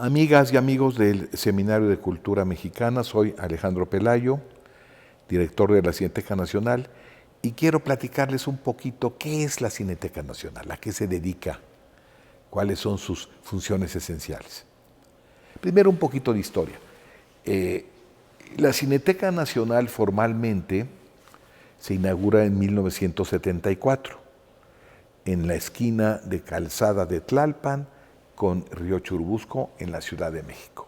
Amigas y amigos del Seminario de Cultura Mexicana, soy Alejandro Pelayo, director de la Cineteca Nacional, y quiero platicarles un poquito qué es la Cineteca Nacional, a qué se dedica, cuáles son sus funciones esenciales. Primero un poquito de historia. La Cineteca Nacional formalmente se inaugura en 1974, en la esquina de Calzada de Tlalpan con Río Churubusco en la Ciudad de México.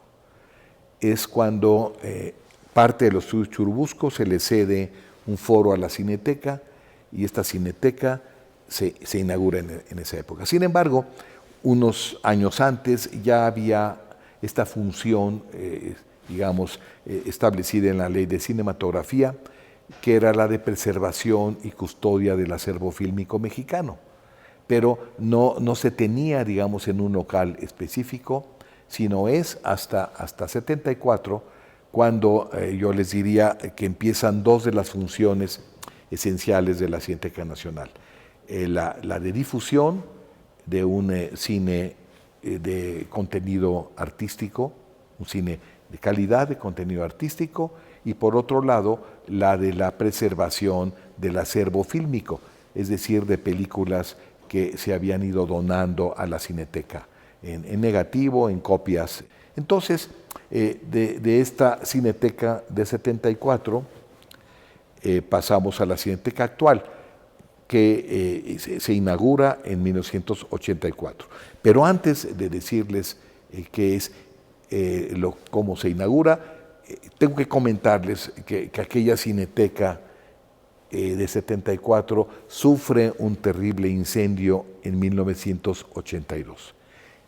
Es cuando parte de los estudios Churubusco se le cede un foro a la Cineteca y esta Cineteca se inaugura en esa época. Sin embargo, unos años antes ya había esta función, establecida en la Ley de Cinematografía, que era la de preservación y custodia del acervo fílmico mexicano. Pero no se tenía, digamos, en un local específico, sino es hasta 74, cuando yo les diría que empiezan dos de las funciones esenciales de la Cineteca Nacional. La de difusión de un cine de contenido artístico, un cine de calidad, de contenido artístico, y por otro lado, la de la preservación del acervo fílmico, es decir, de películas que se habían ido donando a la Cineteca, en negativo, en copias. Entonces, de esta Cineteca de 74, pasamos a la Cineteca actual, que se inaugura en 1984. Pero antes de decirles qué es, cómo se inaugura, tengo que comentarles que aquella Cineteca de 74 sufre un terrible incendio en 1982.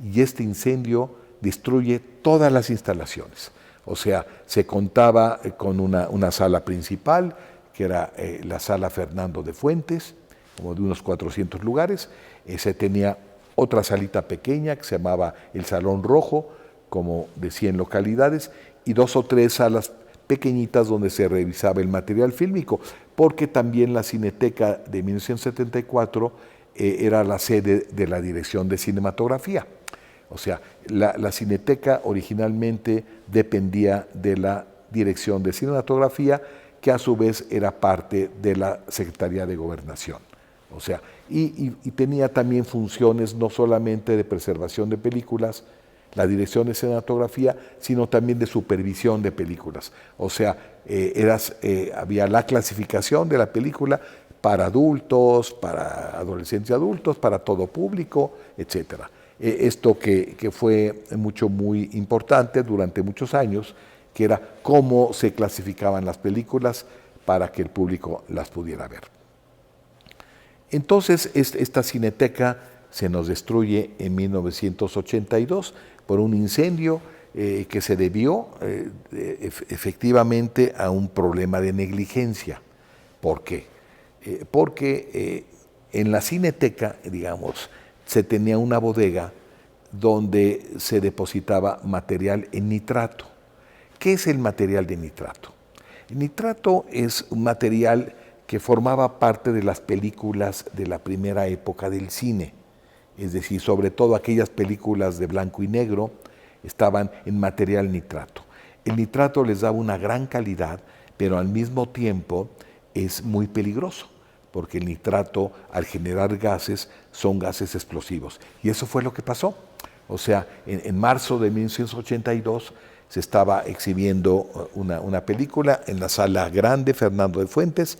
Y este incendio destruye todas las instalaciones. O sea, se contaba con una sala principal, que era la sala Fernando de Fuentes, como de unos 400 lugares. Se tenía otra salita pequeña que se llamaba el Salón Rojo, como de 100 localidades, y dos o tres salas pequeñitas donde se revisaba el material fílmico, porque también la Cineteca de 1974 era la sede de la Dirección de Cinematografía. O sea, la Cineteca originalmente dependía de la Dirección de Cinematografía, que a su vez era parte de la Secretaría de Gobernación. O sea, y tenía también funciones no solamente de preservación de películas, la Dirección de Cinematografía, sino también de supervisión de películas. O sea, había la clasificación de la película para adultos, para adolescentes y adultos, para todo público, etc. Esto que fue muy importante durante muchos años, que era cómo se clasificaban las películas para que el público las pudiera ver. Entonces, esta Cineteca se nos destruye en 1982 por un incendio que se debió efectivamente a un problema de negligencia. ¿Por qué? Porque en la Cineteca, digamos, se tenía una bodega donde se depositaba material en nitrato. ¿Qué es el material de nitrato? El nitrato es un material que formaba parte de las películas de la primera época del cine. Es decir, sobre todo aquellas películas de blanco y negro estaban en material nitrato. El nitrato les daba una gran calidad, pero al mismo tiempo es muy peligroso, porque el nitrato, al generar gases, son gases explosivos. Y eso fue lo que pasó. O sea, en marzo de 1982 se estaba exhibiendo una película en la Sala Grande Fernando de Fuentes.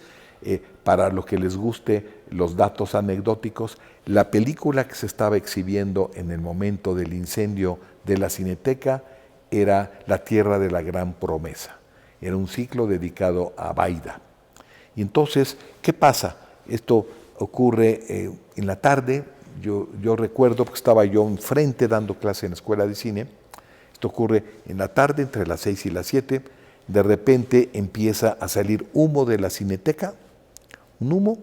Para los que les guste los datos anecdóticos, la película que se estaba exhibiendo en el momento del incendio de la Cineteca era La Tierra de la Gran Promesa. Era un ciclo dedicado a Baida. Y entonces, ¿qué pasa? Esto ocurre en la tarde. Yo recuerdo que estaba yo enfrente dando clase en la escuela de cine. Esto ocurre en la tarde, entre las 6 y las 7. De repente empieza a salir humo de la Cineteca, un humo,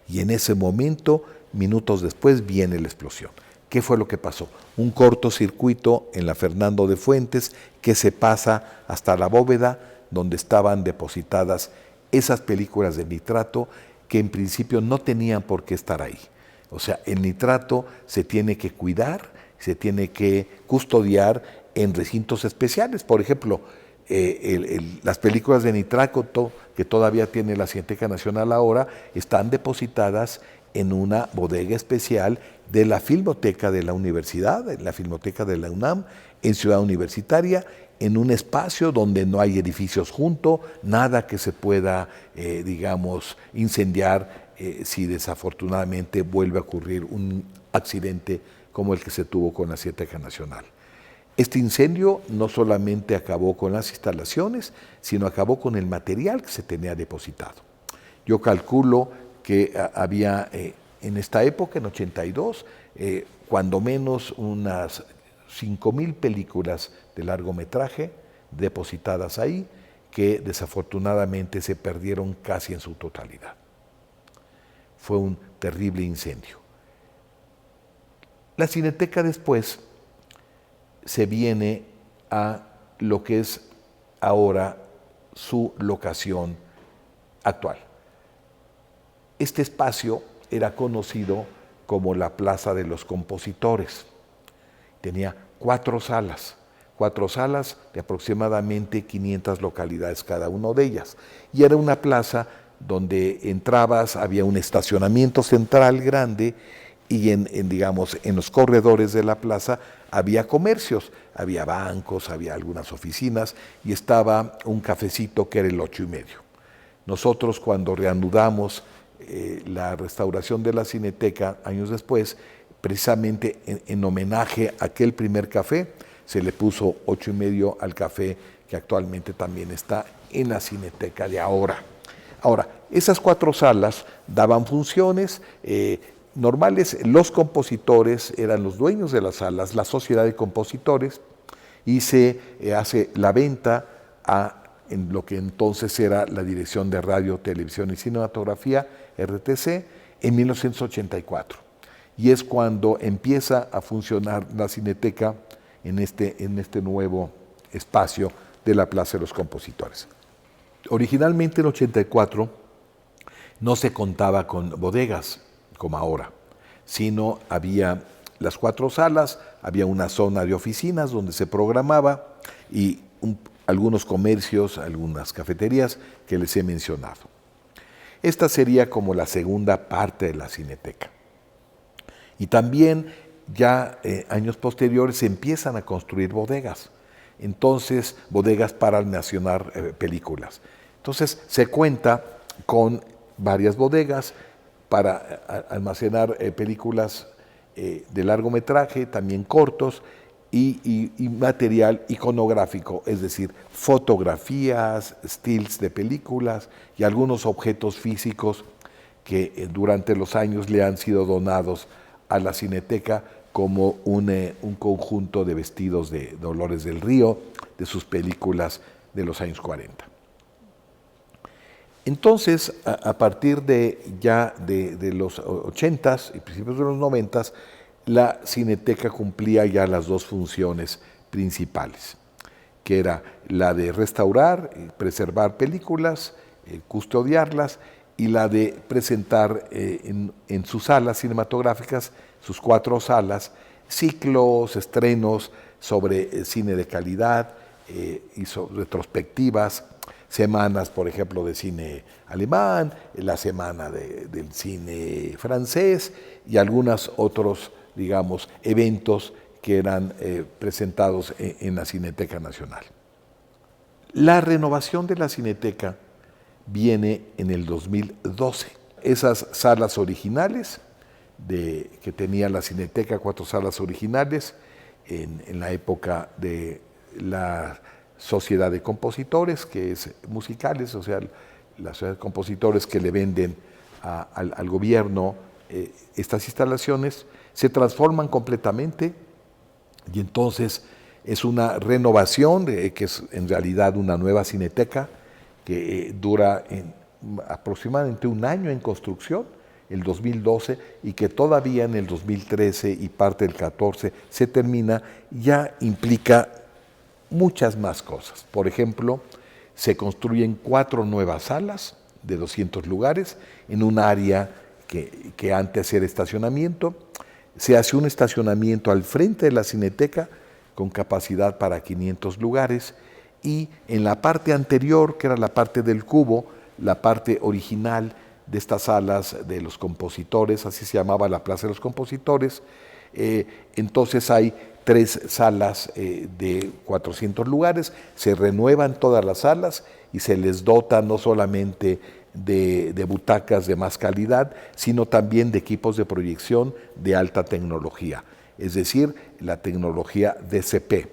y en ese momento, minutos después, viene la explosión. ¿Qué fue lo que pasó? Un cortocircuito en la Fernando de Fuentes que se pasa hasta la bóveda donde estaban depositadas esas películas de nitrato que en principio no tenían por qué estar ahí. O sea, el nitrato se tiene que cuidar, se tiene que custodiar en recintos especiales. Por ejemplo, las películas de Nitrácoto, que todavía tiene la Cineteca Nacional ahora, están depositadas en una bodega especial de la Filmoteca de la Universidad, en la Filmoteca de la UNAM, en Ciudad Universitaria, en un espacio donde no hay edificios junto, nada que se pueda, digamos, incendiar si desafortunadamente vuelve a ocurrir un accidente como el que se tuvo con la Cineteca Nacional. Este incendio no solamente acabó con las instalaciones, sino acabó con el material que se tenía depositado. Yo calculo que había en esta época, en 82, cuando menos unas 5,000 películas de largometraje depositadas ahí, que desafortunadamente se perdieron casi en su totalidad. Fue un terrible incendio. La Cineteca después se viene a lo que es ahora su locación actual. Este espacio era conocido como la Plaza de los Compositores. Tenía 4 salas de aproximadamente 500 localidades cada una de ellas. Y era una plaza donde entrabas, había un estacionamiento central grande y digamos, en los corredores de la plaza había comercios, había bancos, había algunas oficinas y estaba un cafecito que era el 8:30. Nosotros cuando reanudamos la restauración de la Cineteca años después, precisamente en homenaje a aquel primer café, se le puso 8:30 al café que actualmente también está en la Cineteca de ahora. Ahora, esas 4 salas daban funciones normales. Los compositores eran los dueños de las salas, la sociedad de compositores, y se hace la venta en lo que entonces era la Dirección de Radio, Televisión y Cinematografía, RTC, en 1984. Y es cuando empieza a funcionar la Cineteca en este nuevo espacio de la Plaza de los Compositores. Originalmente en 84 no se contaba con bodegas como ahora, sino había las 4 salas, había una zona de oficinas donde se programaba y algunos comercios, algunas cafeterías que les he mencionado. Esta sería como la segunda parte de la Cineteca. Y también ya años posteriores se empiezan a construir bodegas. Entonces, bodegas para almacenar películas. Entonces, se cuenta con varias bodegas para almacenar películas de largometraje, también cortos, y material iconográfico, es decir, fotografías, stills de películas y algunos objetos físicos que durante los años le han sido donados a la Cineteca, como un conjunto de vestidos de Dolores del Río, de sus películas de los años 40. Entonces, a partir de los 80s y principios de los 90s, la Cineteca cumplía ya las 2 funciones principales, que era la de restaurar y preservar películas, custodiarlas, y la de presentar en sus salas cinematográficas, sus 4 salas, ciclos, estrenos sobre cine de calidad y sobre retrospectivas, semanas, por ejemplo, de cine alemán, la semana del cine francés y algunos otros, digamos, eventos que eran presentados en la Cineteca Nacional. La renovación de la Cineteca viene en el 2012. Esas salas originales que tenía la Cineteca, 4 salas originales, en la época de la Sociedad de Compositores, que es musicales, o sea, la Sociedad de Compositores que le venden al gobierno estas instalaciones, se transforman completamente y entonces es una renovación, que es en realidad una nueva Cineteca, que dura aproximadamente un año en construcción, el 2012, y que todavía en el 2013 y parte del 14 se termina, ya implica muchas más cosas. Por ejemplo, se construyen 4 nuevas salas de 200 lugares en un área que antes era estacionamiento. Se hace un estacionamiento al frente de la Cineteca con capacidad para 500 lugares y en la parte anterior, que era la parte del cubo, la parte original de estas salas de los compositores, así se llamaba la Plaza de los Compositores, entonces hay 3 salas de 400 lugares, se renuevan todas las salas y se les dota no solamente de butacas de más calidad, sino también de equipos de proyección de alta tecnología, es decir, la tecnología DCP,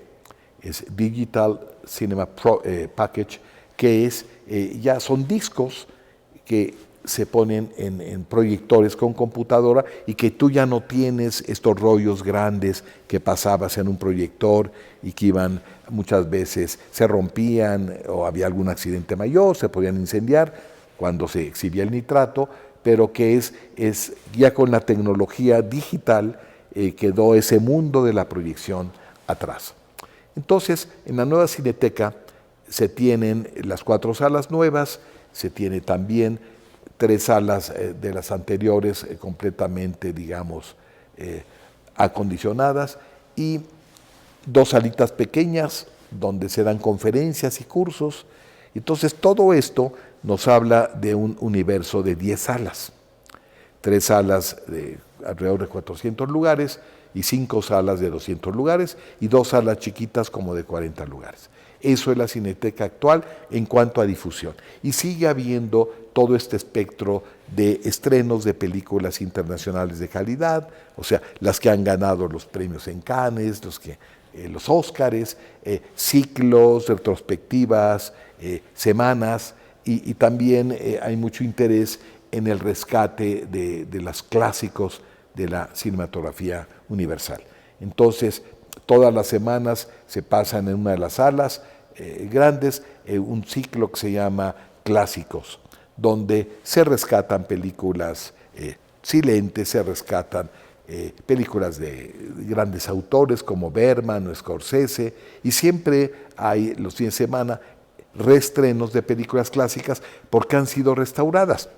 es Digital Cinema Package, que es, ya son discos que se ponen en proyectores con computadora y que tú ya no tienes estos rollos grandes que pasabas en un proyector y que iban muchas veces, se rompían o había algún accidente mayor, se podían incendiar cuando se exhibía el nitrato, pero que es ya con la tecnología digital quedó ese mundo de la proyección atrás. Entonces, en la nueva Cineteca se tienen las 4 salas nuevas, se tiene también 3 salas de las anteriores completamente, digamos, acondicionadas y 2 salitas pequeñas donde se dan conferencias y cursos. Entonces, todo esto nos habla de un universo de 10 salas. 3 salas de alrededor de 400 lugares y 5 salas de 200 lugares y 2 salas chiquitas como de 40 lugares. Eso es la Cineteca actual en cuanto a difusión. Y sigue habiendo todo este espectro de estrenos de películas internacionales de calidad, o sea, las que han ganado los premios en Cannes, los Óscares, ciclos, retrospectivas, semanas, y también hay mucho interés en el rescate de los clásicos de la cinematografía universal. Entonces, todas las semanas se pasan en una de las salas grandes un ciclo que se llama Clásicos, donde se rescatan películas silentes, se rescatan películas de grandes autores como Bergman o Scorsese, y siempre hay los fines de semana reestrenos de películas clásicas porque han sido restauradas,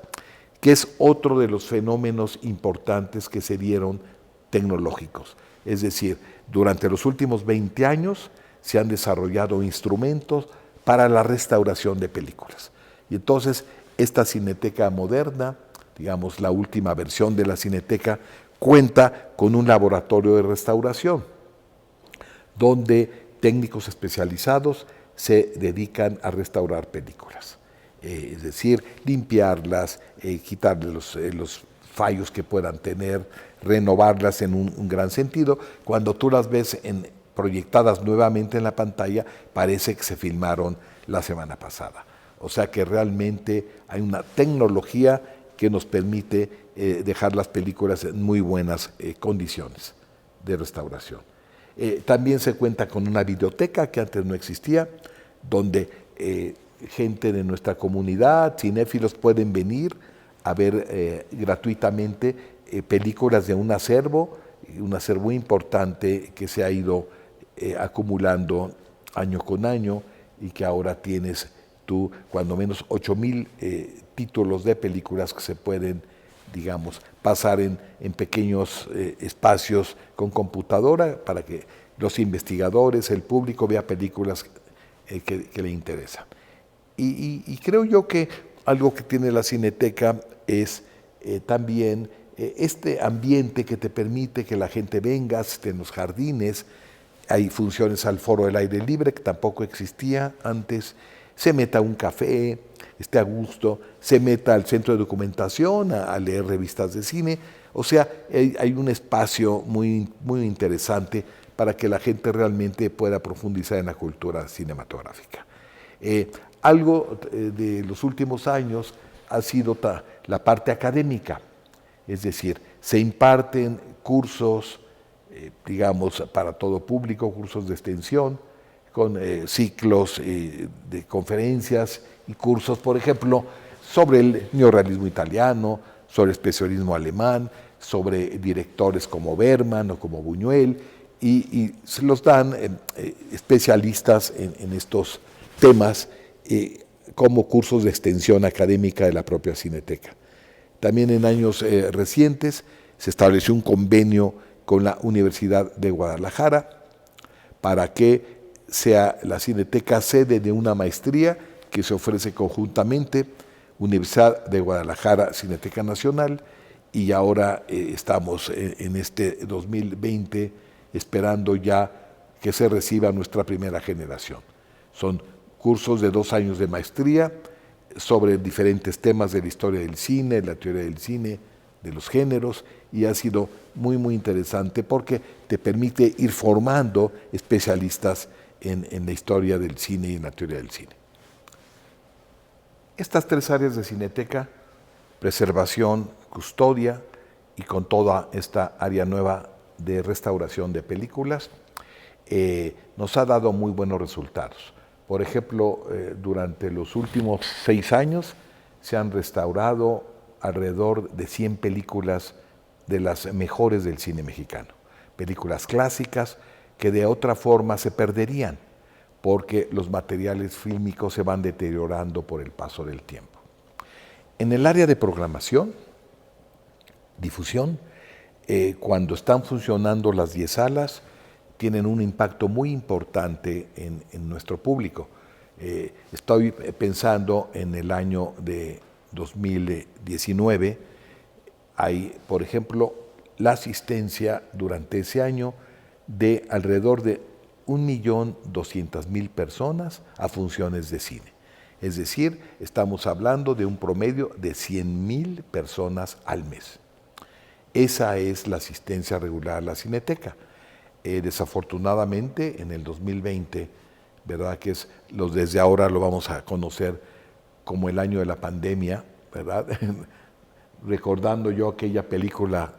que es otro de los fenómenos importantes que se dieron tecnológicos. Es decir, durante los últimos 20 años se han desarrollado instrumentos para la restauración de películas. Y entonces esta Cineteca moderna, digamos la última versión de la Cineteca, cuenta con un laboratorio de restauración, donde técnicos especializados se dedican a restaurar películas. Es decir, limpiarlas, quitarle los fallos que puedan tener, renovarlas en un gran sentido. Cuando tú las ves proyectadas nuevamente en la pantalla, parece que se filmaron la semana pasada. O sea que realmente hay una tecnología que nos permite dejar las películas en muy buenas condiciones de restauración. También se cuenta con una videoteca que antes no existía, donde gente de nuestra comunidad, cinéfilos, pueden venir a ver gratuitamente películas de un acervo importante que se ha ido acumulando año con año y que ahora tienes tú cuando menos 8,000 títulos de películas que se pueden, digamos, pasar en pequeños espacios con computadora para que los investigadores, el público vea películas que le interesan. Y creo yo que algo que tiene la Cineteca es también este ambiente que te permite que la gente venga, esté en los jardines. Hay funciones al foro del aire libre que tampoco existía antes. Se meta a un café, esté a gusto, se meta al centro de documentación a leer revistas de cine. O sea, hay un espacio muy, muy interesante para que la gente realmente pueda profundizar en la cultura cinematográfica. Algo de los últimos años ha sido la parte académica, es decir, se imparten cursos, digamos, para todo público, cursos de extensión, con ciclos de conferencias y cursos, por ejemplo, sobre el neorrealismo italiano, sobre el expresionismo alemán, sobre directores como Bergman o como Buñuel, y se los dan especialistas en estos temas como cursos de extensión académica de la propia Cineteca. También en años recientes se estableció un convenio con la Universidad de Guadalajara para que sea la Cineteca sede de una maestría que se ofrece conjuntamente Universidad de Guadalajara, Cineteca Nacional, y ahora estamos en este 2020 esperando ya que se reciba nuestra primera generación. Son cursos de 2 años de maestría sobre diferentes temas de la historia del cine, la teoría del cine, de los géneros, y ha sido muy, muy interesante porque te permite ir formando especialistas en la historia del cine y en la teoría del cine. Estas 3 áreas de Cineteca, preservación, custodia y con toda esta área nueva de restauración de películas, nos ha dado muy buenos resultados. Por ejemplo, durante los últimos 6 años se han restaurado alrededor de 100 películas de las mejores del cine mexicano. Películas clásicas que de otra forma se perderían porque los materiales fílmicos se van deteriorando por el paso del tiempo. En el área de programación, difusión, cuando están funcionando las 10 salas, tienen un impacto muy importante en nuestro público. Estoy pensando en el año de 2019, hay, por ejemplo, la asistencia durante ese año de alrededor de 1.200.000 personas a funciones de cine. Es decir, estamos hablando de un promedio de 100.000 personas al mes. Esa es la asistencia regular a la Cineteca. Desafortunadamente, en el 2020, ¿verdad? Que es desde ahora lo vamos a conocer como el año de la pandemia, ¿verdad? Recordando yo aquella película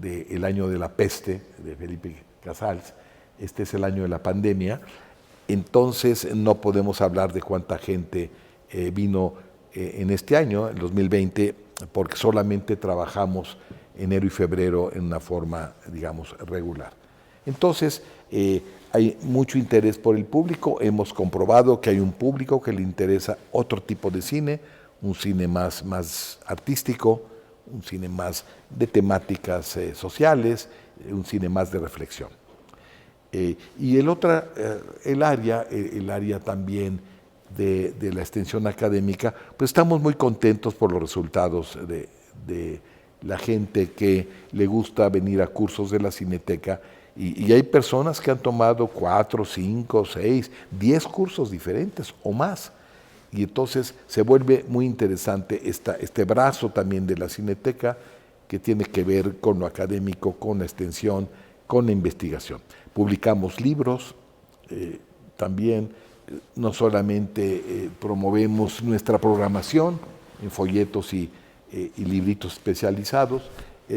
de El año de la peste, de Felipe Casals, este es el año de la pandemia, entonces no podemos hablar de cuánta gente vino en este año, el 2020, porque solamente trabajamos enero y febrero en una forma, digamos, regular. Entonces, hay mucho interés por el público, hemos comprobado que hay un público que le interesa otro tipo de cine, un cine más artístico, un cine más de temáticas sociales, un cine más de reflexión. Y el área también de la extensión académica, pues estamos muy contentos por los resultados de la gente que le gusta venir a cursos de la Cineteca, y hay personas que han tomado 4, 5, 6, 10 cursos diferentes o más. Y entonces se vuelve muy interesante este brazo también de la Cineteca que tiene que ver con lo académico, con la extensión, con la investigación. Publicamos libros, también no solamente promovemos nuestra programación en folletos y libritos especializados,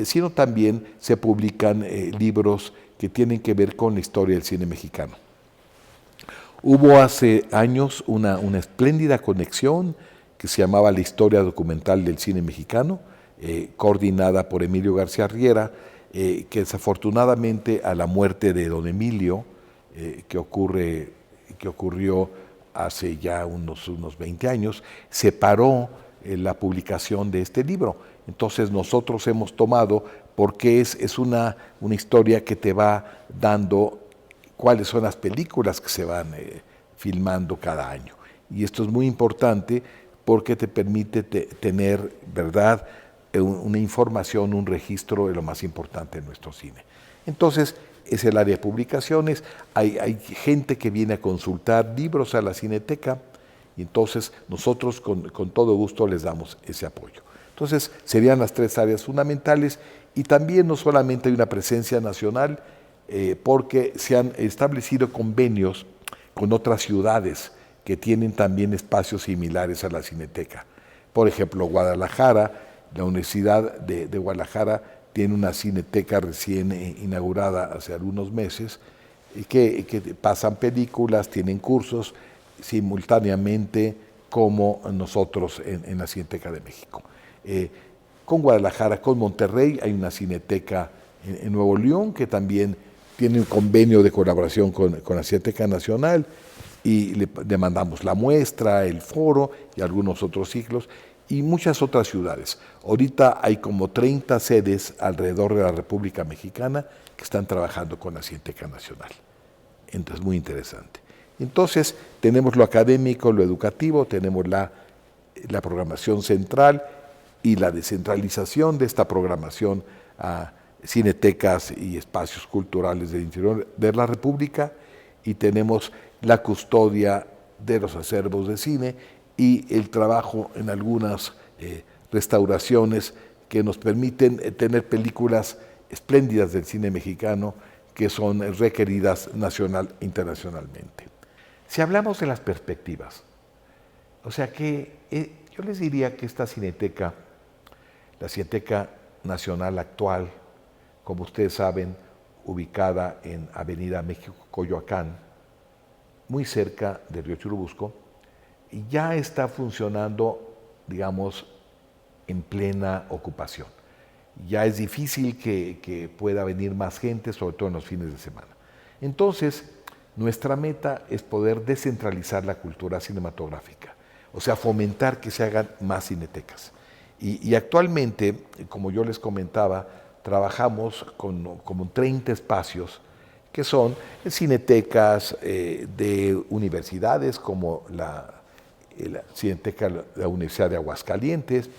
sino también se publican libros que tienen que ver con la historia del cine mexicano. Hubo hace años una espléndida conexión que se llamaba La Historia Documental del Cine Mexicano, coordinada por Emilio García Riera, que desafortunadamente a la muerte de don Emilio, que ocurrió hace ya unos 20 años, se paró la publicación de este libro. Entonces nosotros hemos tomado, porque es una historia que te va dando cuáles son las películas que se van filmando cada año. Y esto es muy importante porque te permite tener, ¿verdad?, una información, un registro de lo más importante en nuestro cine. Entonces, es el área de publicaciones, hay gente que viene a consultar libros a la Cineteca, y entonces nosotros con todo gusto les damos ese apoyo. Entonces, serían las 3 áreas fundamentales, y también no solamente hay una presencia nacional, porque se han establecido convenios con otras ciudades que tienen también espacios similares a la Cineteca. Por ejemplo, Guadalajara, la Universidad de Guadalajara tiene una cineteca recién inaugurada hace algunos meses, que pasan películas, tienen cursos simultáneamente como nosotros en la Cineteca de México. Con Guadalajara, con Monterrey, hay una cineteca en Nuevo León que también tiene un convenio de colaboración con la Cineteca Nacional, y le mandamos la muestra, el foro y algunos otros ciclos. y muchas otras ciudades. Ahorita hay como 30 sedes alrededor de la República Mexicana que están trabajando con la Cineteca Nacional. Entonces, muy interesante. Entonces, tenemos lo académico, lo educativo, tenemos la programación central y la descentralización de esta programación a cinetecas y espacios culturales del interior de la República, y tenemos la custodia de los acervos de cine y el trabajo en algunas restauraciones que nos permiten tener películas espléndidas del cine mexicano que son requeridas nacional e internacionalmente. Si hablamos de las perspectivas, o sea que yo les diría que esta cineteca, la Cineteca Nacional actual, como ustedes saben, ubicada en Avenida México, Coyoacán, muy cerca del río Churubusco, ya está funcionando, digamos, en plena ocupación. Ya es difícil que pueda venir más gente, sobre todo en los fines de semana. Entonces, nuestra meta es poder descentralizar la cultura cinematográfica, o sea, fomentar que se hagan más cinetecas. Y actualmente, como yo les comentaba, trabajamos con como 30 espacios que son cinetecas de universidades como la Cineteca de la Universidad de Aguascalientes,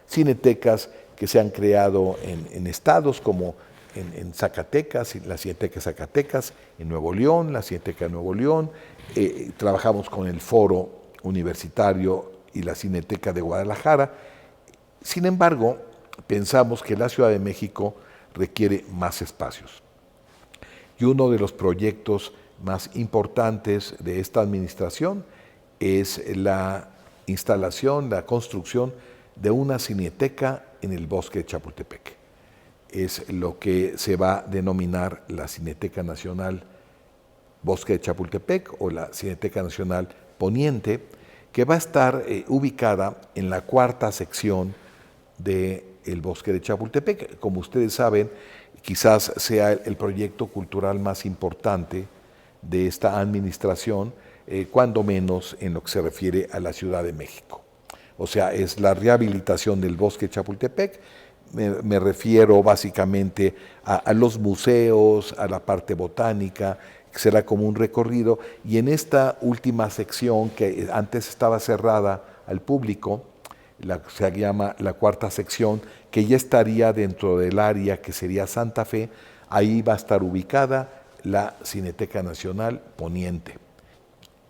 cinetecas que se han creado en estados como en Zacatecas, la Cineteca de Zacatecas, en Nuevo León, la Cineteca de Nuevo León, trabajamos con el Foro Universitario y la Cineteca de Guadalajara. Sin embargo, pensamos que la Ciudad de México requiere más espacios. Y uno de los proyectos más importantes de esta administración es la instalación, la construcción de una cineteca en el bosque de Chapultepec. Es lo que se va a denominar la Cineteca Nacional Bosque de Chapultepec o la Cineteca Nacional Poniente, que va a estar ubicada en la cuarta sección del Bosque de Chapultepec. Como ustedes saben, quizás sea el proyecto cultural más importante de esta administración, cuando menos en lo que se refiere a la Ciudad de México. O sea, es la rehabilitación del Bosque de Chapultepec. Me refiero básicamente a los museos, a la parte botánica, que será como un recorrido. Y en esta última sección, que antes estaba cerrada al público, se llama la cuarta sección, que ya estaría dentro del área que sería Santa Fe. Ahí va a estar ubicada la Cineteca Nacional Poniente.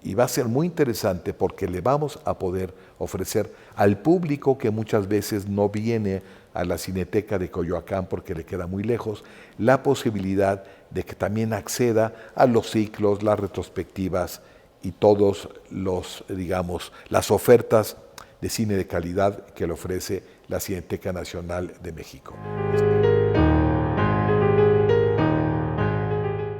Y va a ser muy interesante porque le vamos a poder ofrecer al público que muchas veces no viene a la Cineteca de Coyoacán porque le queda muy lejos, la posibilidad de que también acceda a los ciclos, las retrospectivas y todos los, digamos, las ofertas de cine de calidad que le ofrece la Cineteca Nacional de México.